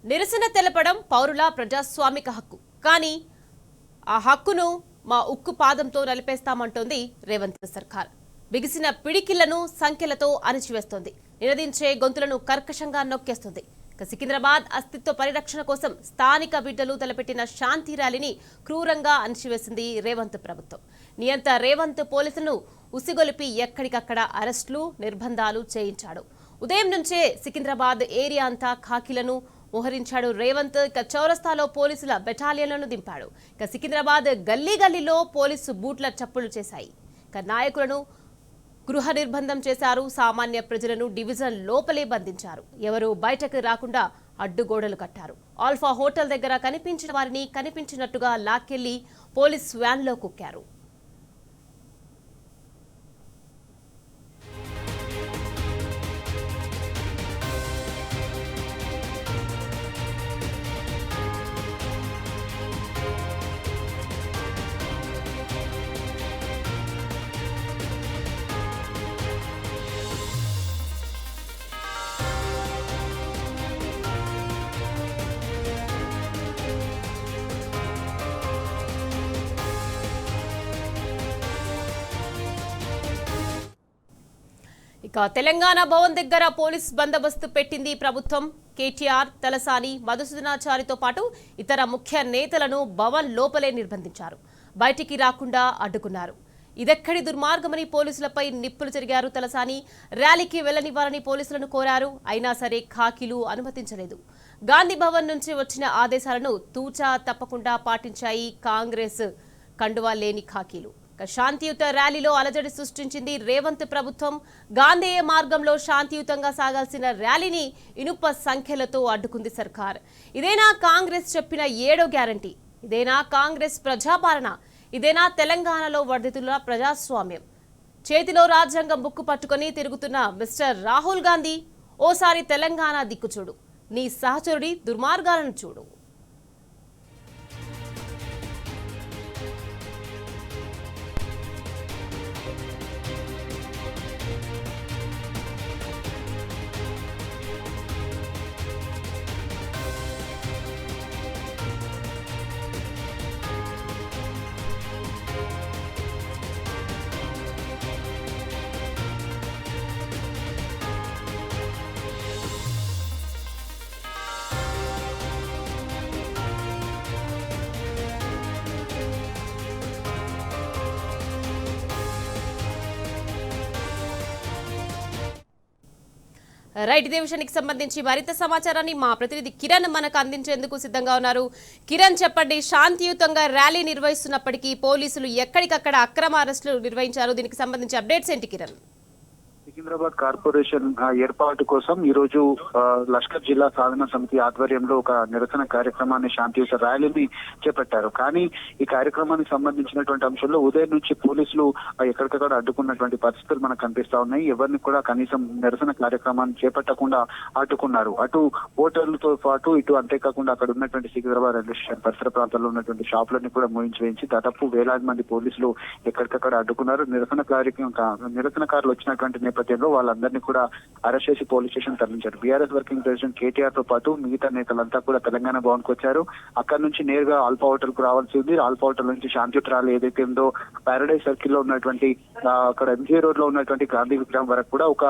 నిరసన తెలపడం పౌరుల ప్రజాస్వామిక హక్కు. కానీ ఆ హక్కును మా ఉక్కు పాదంతో నలిపేస్తామంటోంది రేవంత్ సర్కార్. బిగిసిన పిడికిళ్లను సంఖ్యలతో అణిచివేస్తోంది. నినదించే గొంతులను కర్కశంగా నొక్కేస్తుంది. సికింద్రాబాద్ అస్తిత్వ పరిరక్షణ కోసం స్థానిక బిడ్డలు తలపెట్టిన శాంతి ర్యాలీని క్రూరంగా అణిచివేసింది రేవంత్ ప్రభుత్వం. నియంత రేవంత్ పోలీసులను ఉసిగొలిపి ఎక్కడికక్కడ అరెస్టులు, నిర్బంధాలు చేయించాడు. ఉదయం నుంచే సికింద్రాబాద్ ఏరియా అంతా ఖాకీలను మోహరించాడు రేవంత్. చౌరస్తాలో పోలీసుల బెటాలియన్లను దింపాడు. సికింద్రాబాద్ గల్లీ గల్లీలో పోలీసు బూట్ల చప్పులు చేశాయి. నాయకులను గృహ నిర్బంధం చేశారు. సామాన్య ప్రజలను డివిజన్ లోపలే బంధించారు. ఎవరు బయటకు రాకుండా అడ్డుగోడలు కట్టారు. ఆల్ఫా హోటల్ దగ్గర కనిపించిన వారిని కనిపించినట్టుగా లాక్కెళ్లి పోలీస్ వ్యాన్లో కుక్కారు. ఇక తెలంగాణ భవన్ దగ్గర పోలీస్ బందోబస్తు పెట్టింది ప్రభుత్వం. కేటీఆర్, తలసాని, మధుసూదనాచారితో పాటు ఇతర ముఖ్య నేతలను భవన్ లోపలే నిర్బంధించారు. బయటికి రాకుండా అడ్డుకున్నారు. ఇదెక్కడి దుర్మార్గమని పోలీసులపై నిప్పులు చెరిగారు తలసాని. ర్యాలీకి వెళ్లనివ్వాలని పోలీసులను కోరారు. అయినా సరే ఖాకీలు అనుమతించలేదు. గాంధీ భవన్ నుంచి వచ్చిన ఆదేశాలను తూచా తప్పకుండా పాటించాయి కాంగ్రెస్ కండువా లేని ఖాకీలు. శాంతియుత ర్యాలీలో అలజడి సృష్టించింది రేవంత్ ప్రభుత్వం. గాంధేయ మార్గంలో శాంతియుతంగా సాగాల్సిన ర్యాలీని ఇనుప సంఖ్యలతో అడ్డుకుంది సర్కార్. ఇదేనా కాంగ్రెస్ చెప్పిన 7వ గ్యారంటీ? ఇదేనా కాంగ్రెస్ ప్రజాపాలన? ఇదేనా తెలంగాణలో వర్ధితున్న ప్రజాస్వామ్యం? చేతిలో రాజ్యాంగం బుక్కు పట్టుకొని తిరుగుతున్న మిస్టర్ రాహుల్ గాంధీ, ఓసారి తెలంగాణ దిక్కు చూడు, నీ సహచరుడి దుర్మార్గాలను చూడు. రైట్, ఇదే విషయానికి సంబంధించి మరింత సమాచారాన్ని మా ప్రతినిధి కిరణ్ మనకు అందించేందుకు సిద్ధంగా ఉన్నారు. కిరణ్, చెప్పండి, శాంతియుతంగా ర్యాలీ నిర్వహిస్తున్నప్పటికీ పోలీసులు ఎక్కడికక్కడ అక్రమ అరెస్టులు నిర్వహించారు. దీనికి సంబంధించి అప్డేట్స్ ఏంటి కిరణ్? సికింద్రాబాద్ కార్పొరేషన్ ఏర్పాటు కోసం ఈ రోజు లష్కర్ జిల్లా సాధన సమితి ఆధ్వర్యంలో ఒక నిరసన కార్యక్రమాన్ని, శాంతియుత ర్యాలీని చేపట్టారు. కానీ ఈ కార్యక్రమానికి సంబంధించినటువంటి అంశంలో ఉదయం నుంచి పోలీసులు ఎక్కడికక్కడ అడ్డుకున్నటువంటి పరిస్థితులు మనకు కనిపిస్తా ఉన్నాయి. ఎవరిని కూడా కనీసం నిరసన కార్యక్రమాన్ని చేపట్టకుండా అడ్డుకున్నారు. అటు హోటళ్లతో పాటు ఇటు అంతేకాకుండా అక్కడ ఉన్నటువంటి సికింద్రాబాద్ రైల్వే స్టేషన్ పరిసర ప్రాంతాల్లో ఉన్నటువంటి షాపులన్నీ కూడా మూయించి వేయించి దాదాపు వేలాది మంది పోలీసులు ఎక్కడికక్కడ అడ్డుకున్నారు. నిరసనకారులు వచ్చినటువంటి నేపథ్యంలో వాళ్ళందరినీ కూడా అరెస్ట్ చేసి పోలీస్ స్టేషన్ తరలించారు. బీఆర్ఎస్ వర్కింగ్ ప్రెసిడెంట్ కేటీఆర్ తో పాటు మిగతా నేతలంతా కూడా తెలంగాణ భవన్ కు వచ్చారు. అక్కడ నుంచి నేరుగా ఆల్ఫా హోటల్ కు రావాల్సి ఉంది. ఆల్ఫా హోటల్ నుంచి శాంతియుత ర్యాలీ ఏదైతే ఉందో పారడైజ్ సర్కిల్ లో ఉన్నటువంటి అక్కడ ఎంజీ రోడ్ లో ఉన్నటువంటి గాంధీ విగ్రహం వరకు కూడా ఒక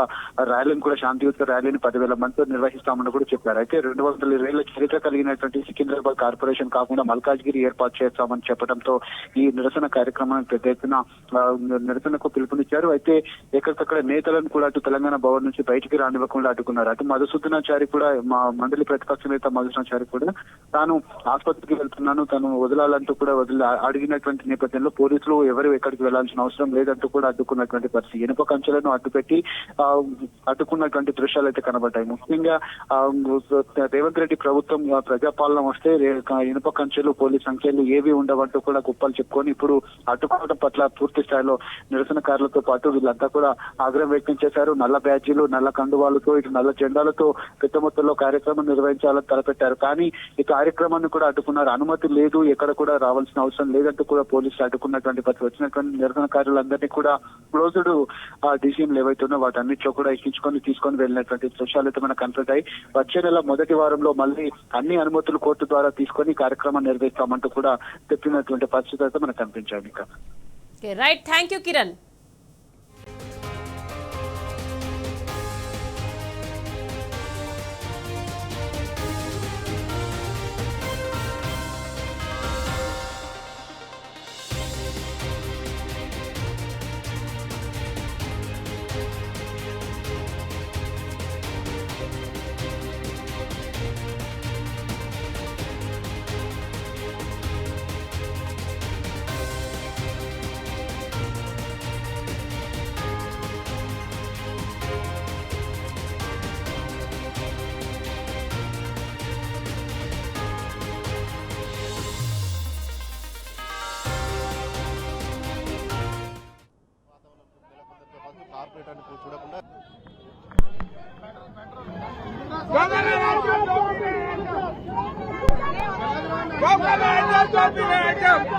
ర్యాలీని కూడా శాంతియుత ర్యాలీని 10,000 మందితో నిర్వహిస్తామని కూడా చెప్పారు. అయితే 220 చరిత్ర కలిగినటువంటి సికింద్రాబాద్ కార్పొరేషన్ కాకుండా మల్కాజ్గిరి ఏర్పాటు చేస్తామని చెప్పడంతో ఈ నిరసన కార్యక్రమానికి పెద్ద ఎత్తున నిరసనకు పిలుపునిచ్చారు. అయితే ఎక్కడికక్కడ నేతలను కూడా అటు తెలంగాణ భవన్ నుంచి బయటికి రానివ్వకుండా అడ్డుకున్నారు. అటు మధుసూదనాచారి కూడా, మా మండలి ప్రతిపక్ష నేత మధుసూదనాచారి కూడా తాను ఆసుపత్రికి వెళ్తున్నాను, తను వదలాలంటూ కూడా అడిగినటువంటి నేపథ్యంలో పోలీసులు ఎవరు ఎక్కడికి వెళ్లాల్సిన అవసరం లేదంటూ కూడా అడ్డుకున్నటువంటి పరిస్థితి. ఇనుప కంచెలను అడ్డుపెట్టి అడ్డుకున్నటువంటి దృశ్యాలు అయితే కనబడ్డాయి. ముఖ్యంగా రేవంత్ రెడ్డి ప్రభుత్వం ప్రజాపాలన వస్తే ఇనుప కంచెలు, పోలీస్ సంఖ్యలు ఏవి ఉండవంటూ కూడా గొప్పలు చెప్పుకొని ఇప్పుడు అడ్డుకోవడం పట్ల పూర్తి స్థాయిలో నిరసనకారులతో పాటు వీళ్ళంతా కూడా ఆగ్రహం వ్యక్తం ప్రయత్నించేశారు. నల్ల బ్యాడ్జీలు, నల్ల కండువాలతో, ఇటు నల్ల జెండాలతో పెద్ద మొత్తంలో కార్యక్రమం నిర్వహించాలని తలపెట్టారు. కానీ ఈ కార్యక్రమాన్ని కూడా అడ్డుకున్నారు. అనుమతి లేదు, ఎక్కడ కూడా రావాల్సిన అవసరం లేదంటూ కూడా పోలీసులు అడ్డుకున్నటువంటి పరిస్థితి. వచ్చినటువంటి నిరసనకారులందరినీ కూడా క్లోజ్డ్ డిసిఎంలు ఏవైతున్నా వాటన్నిటిలో కూడా ఎక్కించుకొని తీసుకొని వెళ్ళినటువంటి దృశ్యాలు అయితే మనకు కనపడ్డాయి. వచ్చే నెల మొదటి వారంలో మళ్ళీ అన్ని అనుమతులు కోర్టు ద్వారా తీసుకొని కార్యక్రమం నిర్వహిస్తామంటూ కూడా చెప్పినటువంటి పరిస్థితి అయితే మనకు కనిపించాయి. ఇంకా రైట్, థ్యాంక్ యూ కిరణ్.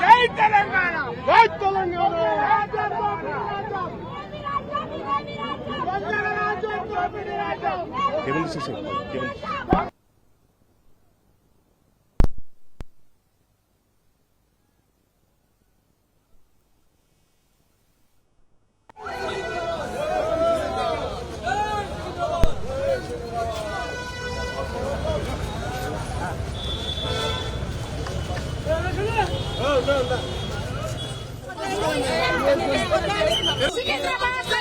జై తెలంగాణ, జై తెలంగాణ. సికింద్రాబాద్